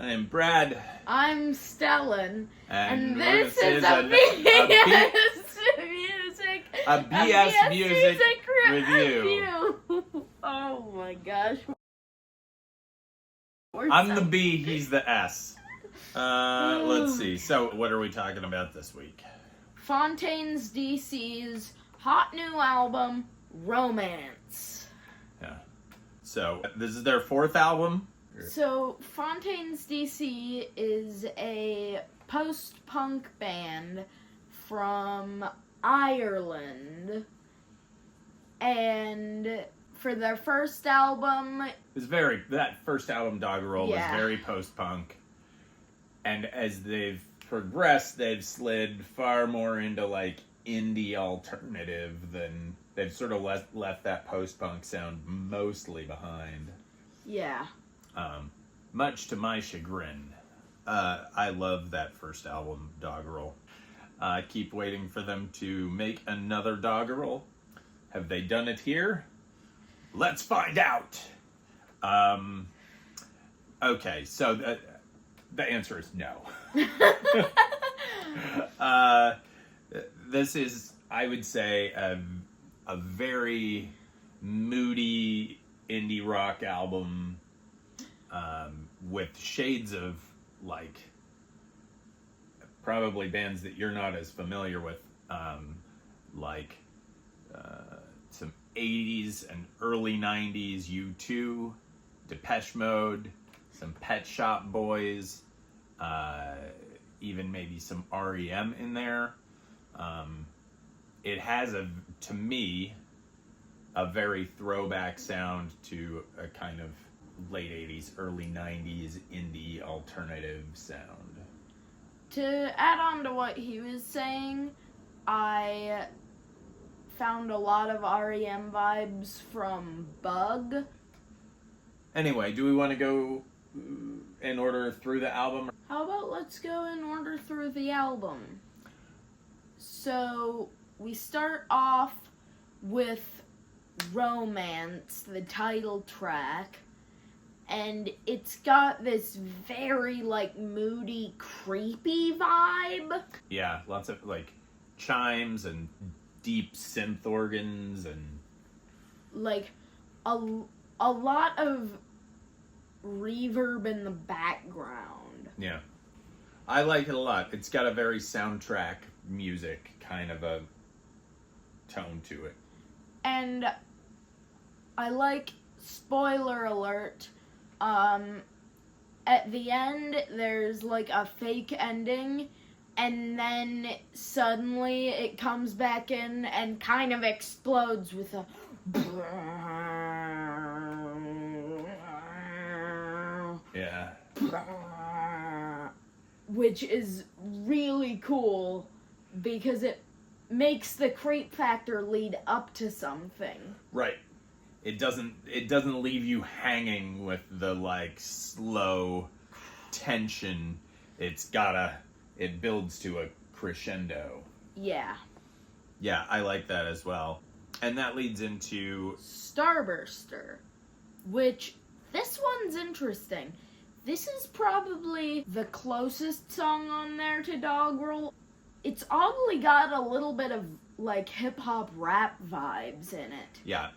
I am Brad. I'm Stellan. And this is a BS music review. Oh my gosh. I'm the B, he's the S. Let's see. So, what are we talking about this week? Fontaines DC's hot new album, Romance. Yeah. So, this is their fourth album. So, Fontaines DC is a post-punk band from Ireland. And for their first album... That first album, Doggerel, was Yeah. very post-punk. And as they've progressed, they've slid far more into, like, indie alternative than... They've sort of left that post-punk sound mostly behind. Yeah. Much to my chagrin. I love that first album, Doggerel. I keep waiting for them to make another Doggerel. Have they done it here? Let's find out! Okay, so the answer is no. This is, I would say, a very moody indie rock album with shades of, like, probably bands that you're not as familiar with, like some 80s and early 90s U2, Depeche Mode, some Pet Shop Boys, even maybe some REM in there. It has, to me, a very throwback sound to a kind of late 80s, early 90s indie alternative sound. To add on to what he was saying, I found a lot of REM vibes from Bug. Anyway, do we want to go in order through the album? How about let's go in order through the album? So, we start off with Romance, the title track, and it's got this very, like, moody, creepy vibe. Yeah, lots of, like, chimes and deep synth organs and... Like, a lot of reverb in the background. Yeah. I like it a lot. It's got a very soundtrack music kind of a tone to it. And I like, spoiler alert, at the end there's like a fake ending, and then suddenly it comes back in and kind of explodes with a Yeah. Which is really cool because it makes the creep factor lead up to something. Right. It doesn't leave you hanging with the, like, slow tension. It builds to a crescendo. Yeah. Yeah, I like that as well. And that leads into Starburster, which, this one's interesting. This is probably the closest song on there to Doggerel. It's oddly got a little bit of, like, hip-hop rap vibes in it. Yeah.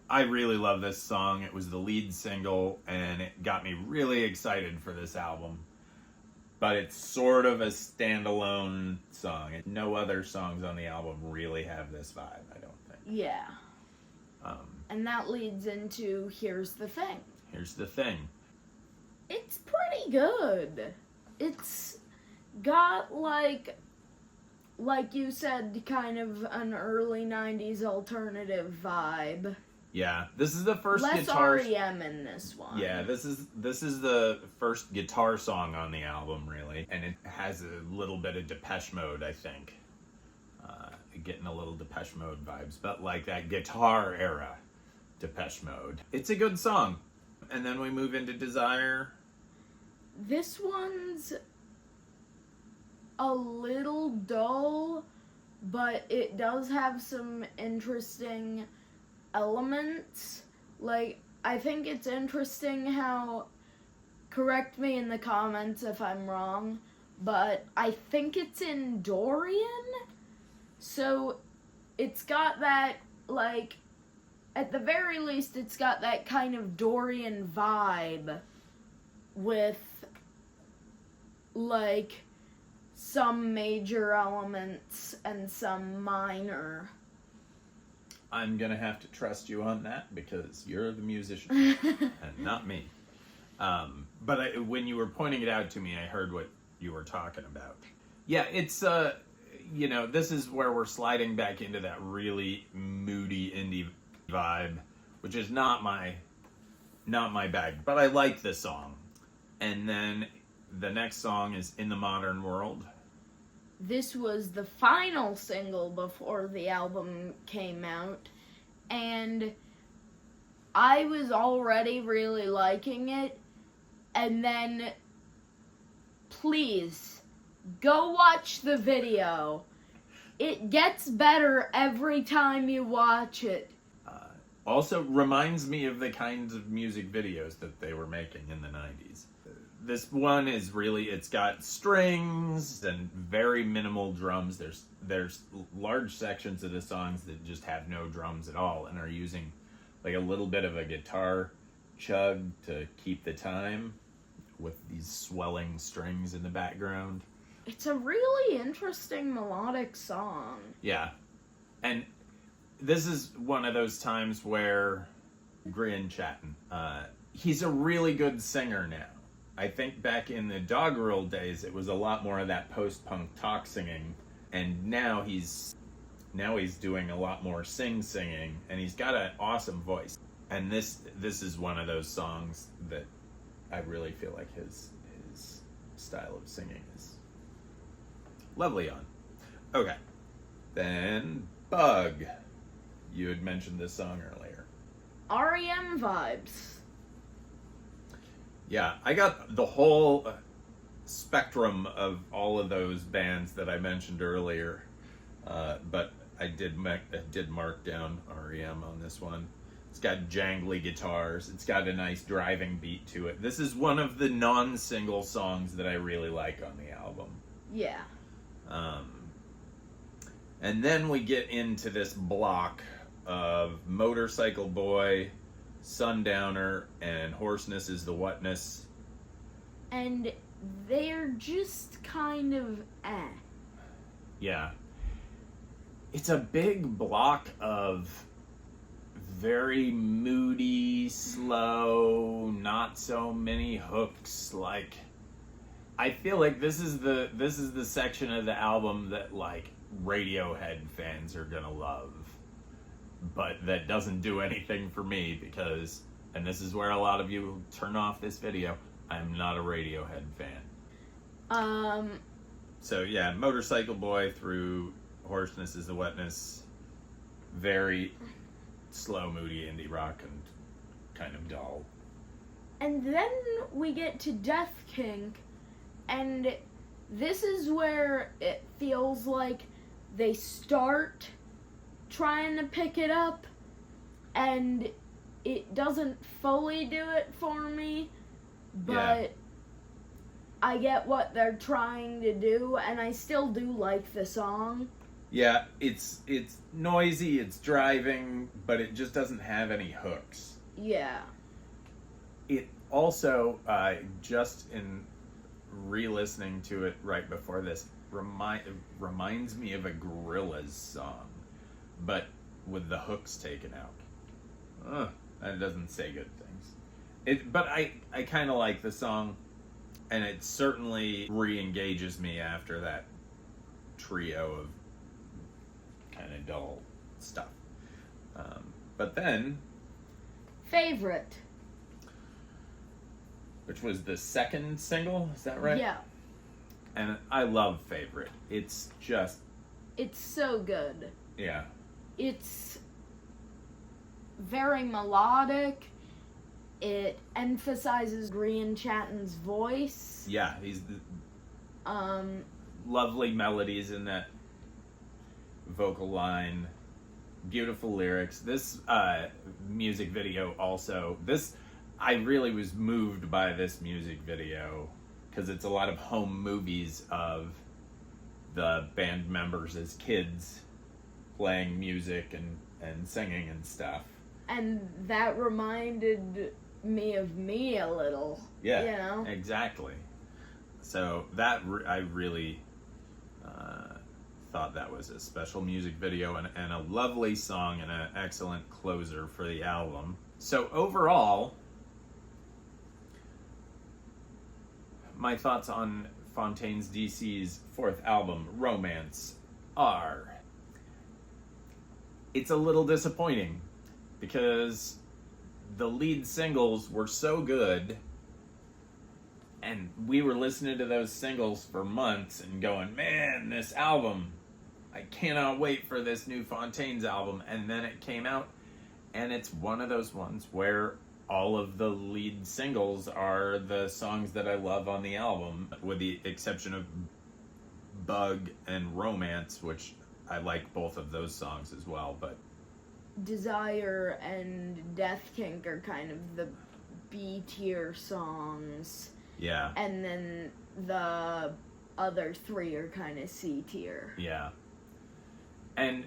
I really love this song. It was the lead single, and it got me really excited for this album. But it's sort of a standalone song. No other songs on the album really have this vibe, I don't think. Yeah. And that leads into Here's the Thing. Here's the thing. It's pretty good. It's got, like you said, kind of an early 90s alternative vibe. Yeah, this is the first Less guitar... REM in this one. Yeah, this is the first guitar song on the album, really. And it has a little bit of Depeche Mode, I think. Getting a little Depeche Mode vibes, but like that guitar era Depeche Mode. It's a good song. And then we move into Desire. This one's a little dull, but it does have some interesting elements. Like, I think it's interesting how correct me in the comments if I'm wrong, but I think it's in Dorian. So it's got that, like, at the very least, it's got that kind of Dorian vibe with, like, some major elements and some minor. I'm gonna have to trust you on that because you're the musician and not me. But when you were pointing it out to me, I heard what you were talking about. Yeah, it's this is where we're sliding back into that really moody indie vibe, which is not my bag. But I like this song. And then the next song is In the Modern World. This was the final single before the album came out, and I was already really liking it, and then please go watch the video. It gets better every time you watch it. Also reminds me of the kinds of music videos that they were making in the 90s. This one is really, it's got strings and very minimal drums. There's large sections of the songs that just have no drums at all and are using like a little bit of a guitar chug to keep the time with these swelling strings in the background. It's a really interesting melodic song. Yeah. And this is one of those times where Grian Chatten, he's a really good singer now. I think back in the Doggerel days, it was a lot more of that post-punk talk singing, and now he's doing a lot more singing, and he's got an awesome voice. And this is one of those songs that I really feel like his style of singing is lovely on. Okay, then Bug. You had mentioned this song earlier. REM vibes. Yeah, I got the whole spectrum of all of those bands that I mentioned earlier, but I did mark down REM on this one. It's got jangly guitars. It's got a nice driving beat to it. This is one of the non-single songs that I really like on the album. Yeah. And then we get into this block of Motorcycle Boy, Sundowner, and Hoarseness is the Whatness. And they're just kind of Yeah. It's a big block of very moody, slow, not so many hooks. Like, I feel like this is the section of the album that like Radiohead fans are gonna love. But that doesn't do anything for me because, and this is where a lot of you turn off this video, I'm not a Radiohead fan. So yeah, Motorcycle Boy through Hoarseness is the Wetness, very slow, moody indie rock and kind of dull. And then we get to Death Kink, and this is where it feels like they start trying to pick it up, and it doesn't fully do it for me, but yeah. I get what they're trying to do, and I still do like the song. Yeah, it's noisy, it's driving, but it just doesn't have any hooks. Yeah. It also, just in re-listening to it right before this, reminds me of a Gorillaz song, but with the hooks taken out. That doesn't say good things. But I kind of like the song, and it certainly re-engages me after that trio of kind of dull stuff. But then... Favorite. Which was the second single, is that right? Yeah. And I love Favorite. It's just... It's so good. Yeah. It's very melodic. It emphasizes Grian Chatten's voice. Yeah, he's the... lovely melodies in that vocal line. Beautiful lyrics. This music video also... I really was moved by this music video because it's a lot of home movies of the band members as kids playing music and singing and stuff. And that reminded me of me a little. Yeah, you know? Exactly. So that I really thought that was a special music video and a lovely song and an excellent closer for the album. So overall, my thoughts on Fontaines DC's fourth album, Romance, are... It's a little disappointing because the lead singles were so good and we were listening to those singles for months and going, man, this album, I cannot wait for this new Fontaines album. And then it came out and it's one of those ones where all of the lead singles are the songs that I love on the album, with the exception of Bug and Romance, which I like both of those songs as well, but Desire and Death Kink are kind of the B tier songs. yeah. And then the other three are kind of C tier. Yeah. And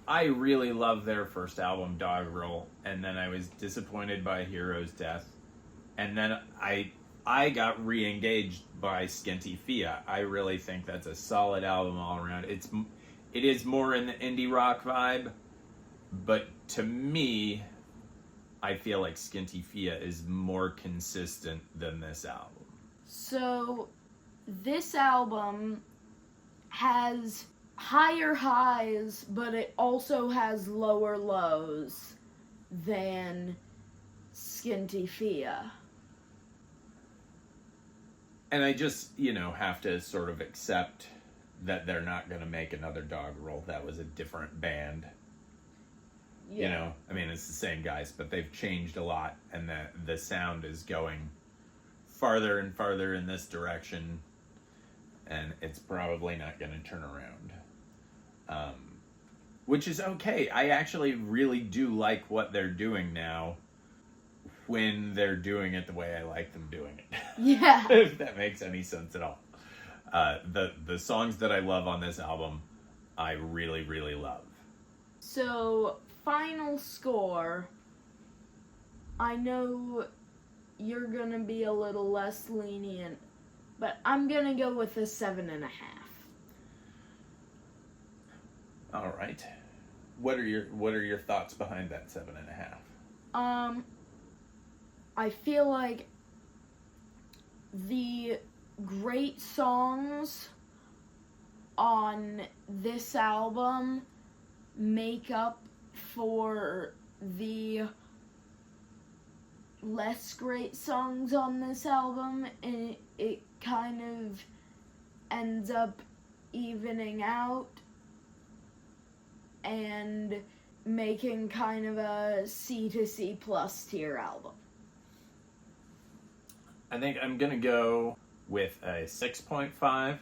I really love their first album, Doggerel, and then I was disappointed by Hero's Death. And then I got re-engaged by Skinty Fia. I really think that's a solid album all around. It is more in the indie rock vibe, but to me, I feel like Skinty Fia is more consistent than this album. So, this album has higher highs, but it also has lower lows than Skinty Fia. And I just, have to sort of accept that they're not going to make another Doggerel. That was a different band. Yeah. I mean, it's the same guys, but they've changed a lot, and the sound is going farther and farther in this direction, and it's probably not going to turn around. Which is okay. I actually really do like what they're doing now when they're doing it the way I like them doing it. Yeah. If that makes any sense at all. The songs that I love on this album, I really, really love. So, final score. I know you're gonna be a little less lenient, but I'm gonna go with a 7.5. All right. What are your thoughts behind that 7.5? I feel like the great songs on this album make up for the less great songs on this album, and it kind of ends up evening out and making kind of a C to C plus tier album. I think I'm going to go with a 6.5.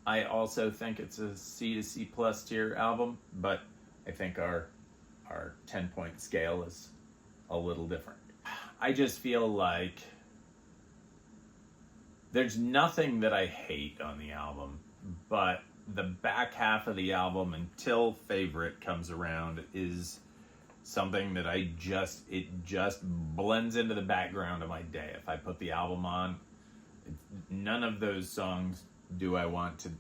I also think it's a C to C plus tier album, but I think our 10-point scale is a little different. I just feel like there's nothing that I hate on the album, but the back half of the album until Favorite comes around is something that it just blends into the background of my day. If I put the album on, none of those songs do I want to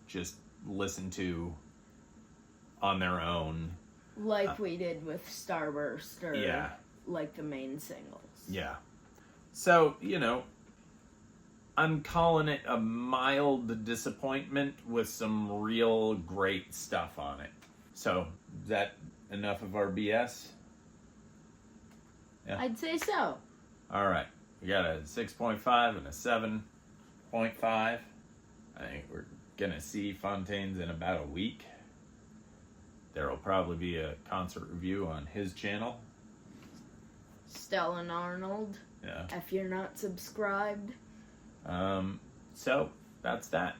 just listen to on their own. Like we did with Starburst or yeah. like the main singles. Yeah. So, I'm calling it a mild disappointment with some real great stuff on it. So, is that enough of our BS? Yeah. I'd say so. All right. We got a 6.5 and a 7.5. I think we're going to see Fontaines in about a week. There will probably be a concert review on his channel. Stellan Arnold. Yeah. If you're not subscribed. So, that's that.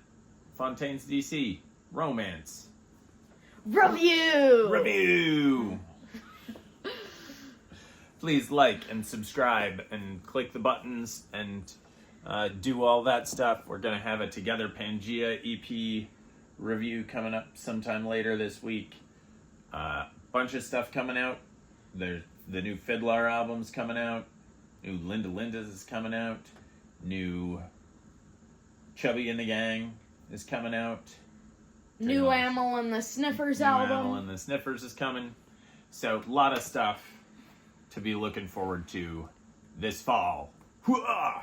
Fontaines DC. Romance. please like and subscribe and click the buttons and do all that stuff. We're going to have a Together Pangea EP review coming up sometime later this week. Bunch of stuff coming out. There's the new Fiddler album's coming out. New Linda Linda's is coming out. New Chubby and the Gang is coming out. New Amyl and the Sniffers New album. Amyl and the Sniffers is coming. So, a lot of stuff to be looking forward to this fall. Hooah!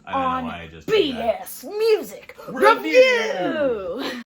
I don't know why I just did that. BS Music Review!